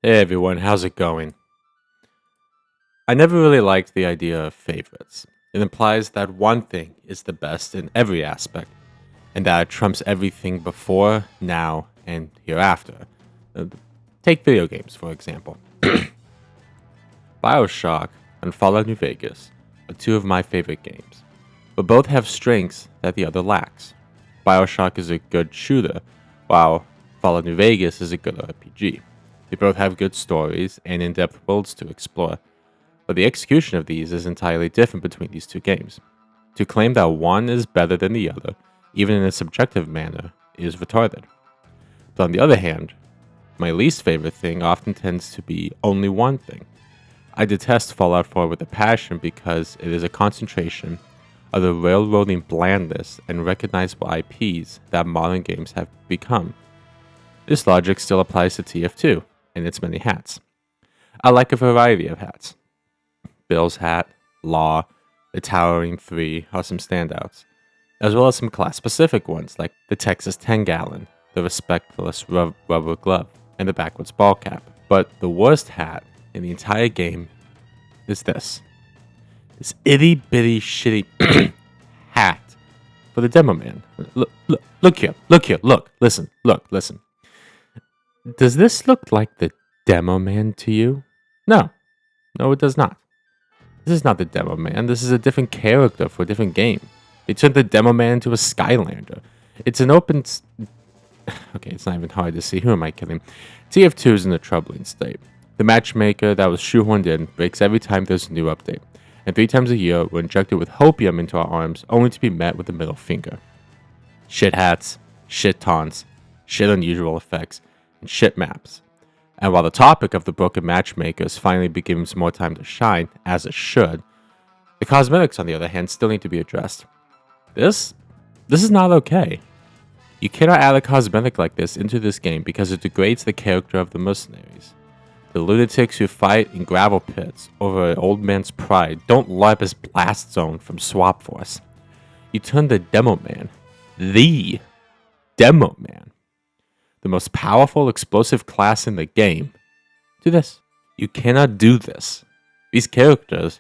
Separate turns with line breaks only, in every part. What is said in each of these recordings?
Hey everyone, how's it going? I never really liked the idea of favorites. It implies that one thing is the best in every aspect, and that it trumps everything before, now, and hereafter. Uh, Take video games, for example. Bioshock and Fallout New Vegas are two of my favorite games, but both have strengths that the other lacks. Bioshock is a good shooter, while Fallout New Vegas is a good RPG. They both have good stories and in depth worlds to explore, but the execution of these is entirely different between these two games. To claim that one is better than the other, even in a subjective manner, is retarded. But on the other hand, my least favorite thing often tends to be only one thing. I detest Fallout 4 with a passion because it is a concentration of the railroading blandness and recognizable IPs that modern games have become. This logic still applies to TF2 and its many hats. I like a variety of hats. Bill's hat, Law, the Towering Three are some standouts, as well as some class specific ones like the Texas 10 gallon, the Respectless Rubber Glove, and the Backwards Ball Cap. But the worst hat in the entire game is this itty bitty shitty hat for the demo man. Look here, listen. Does this look like the demo man to you? No, it does not. This is not the demo man. This is a different character for a different game. They turned the demo man into a Skylander. It's an open. Okay, it's not even hard to see. Who am I kidding? TF2 is in a troubling state. The matchmaker that was shoehorned in breaks every time there's a new update. And 3 times a year, we're injected with hopium into our arms only to be met with a middle finger. Shit hats, shit taunts, shit unusual effects, and shit maps. And while the topic of the broken matchmakers finally begins more time to shine, as it should, the cosmetics, on the other hand, still need to be addressed. This is not okay. You cannot add a cosmetic like this into this game because it degrades the character of the mercenaries. The lunatics who fight in gravel pits over an old man's pride don't LARP as Blast Zone from Swap Force. You turn the the Demo Man, the most powerful explosive class in the game, to this. You cannot do this. These characters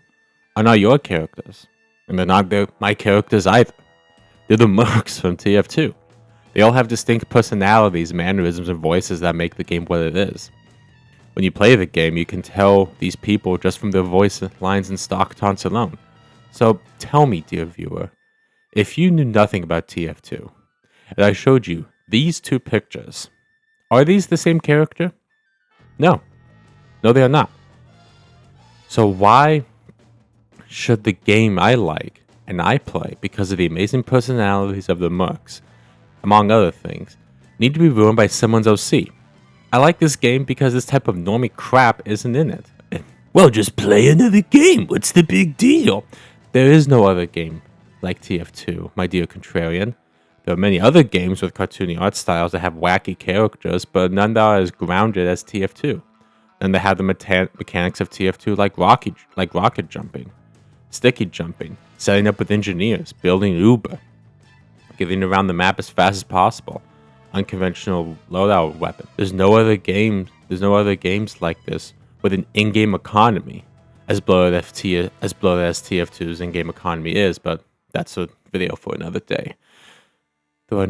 are not your characters, and they're not my characters either. They're the mercs from TF2. They all have distinct personalities, mannerisms, and voices that make the game what it is. When you play the game, you can tell these people just from their voice lines and stock taunts alone. So tell me, dear viewer, if you knew nothing about TF2, and I showed you these two pictures, are these the same character? No. No, they are not. So why should the game I like and I play because of the amazing personalities of the mercs, among other things, need to be ruined by someone's OC? I like this game because this type of normie crap isn't in it. Well, just play another game. What's the big deal? There is no other game like TF2, my dear contrarian. There are many other games with cartoony art styles that have wacky characters, but none that are as grounded as TF2. And they have the mechanics of TF2 like rocket jumping, sticky jumping, setting up with engineers, building Uber, getting around the map as fast as possible, unconventional loadout weapon. There's no other games like this with an in-game economy as bloated as TF2's in-game economy is, but that's a video for another day. There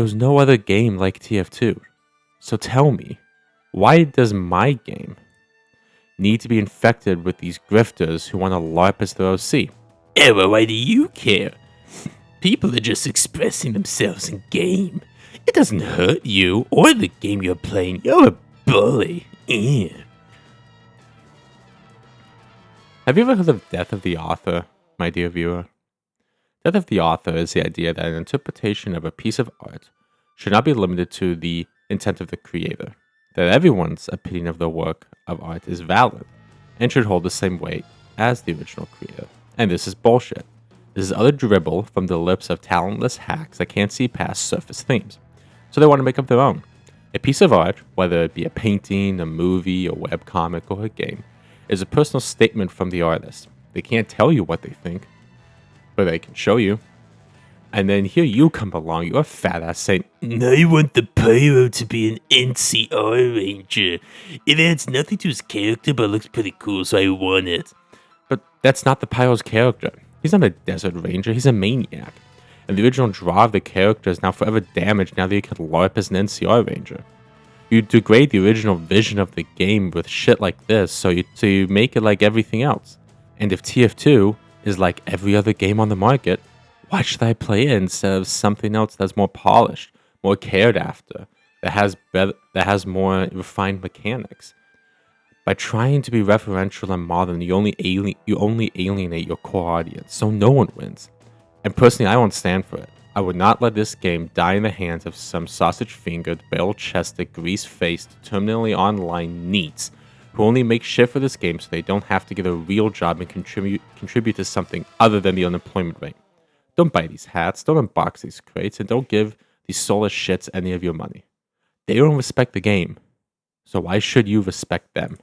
was no other game like TF2. So tell me, why does my game need to be infected with these grifters who want to LARP as their OC? Well, why do you care? People are just expressing themselves in game. It doesn't hurt you or the game you're playing. You're a bully. Have you ever heard of Death of the Author, my dear viewer? Death of the Author is the idea that an interpretation of a piece of art should not be limited to the intent of the creator, that everyone's opinion of the work of art is valid and should hold the same weight as the original creator. And this is bullshit. This is utter dribble from the lips of talentless hacks that can't see past surface themes. So they want to make up their own. A piece of art, whether it be a painting, a movie, a webcomic, or a game, is a personal statement from the artist. They can't tell you what they think, but they can show you. And then here you come along, you're a fat ass saying, I want the Pyro to be an NCR Ranger. It adds nothing to his character, but looks pretty cool, so I want it. But that's not the Pyro's character. He's not a Desert Ranger, he's a maniac. And the original draw of the character is now forever damaged now that you can LARP as an NCR Ranger. You degrade the original vision of the game with shit like this, so you make it like everything else. And if TF2 is like every other game on the market, why should I play it instead of something else that's more polished, more cared after, that has more refined mechanics? By trying to be referential and modern, you only alienate your core audience, so no one wins. And personally, I won't stand for it. I would not let this game die in the hands of some sausage-fingered, barrel-chested, grease-faced, terminally online neats who only make shit for this game so they don't have to get a real job and contribute to something other than the unemployment rate. Don't buy these hats, don't unbox these crates, and don't give these soulless shits any of your money. They don't respect the game, so why should you respect them?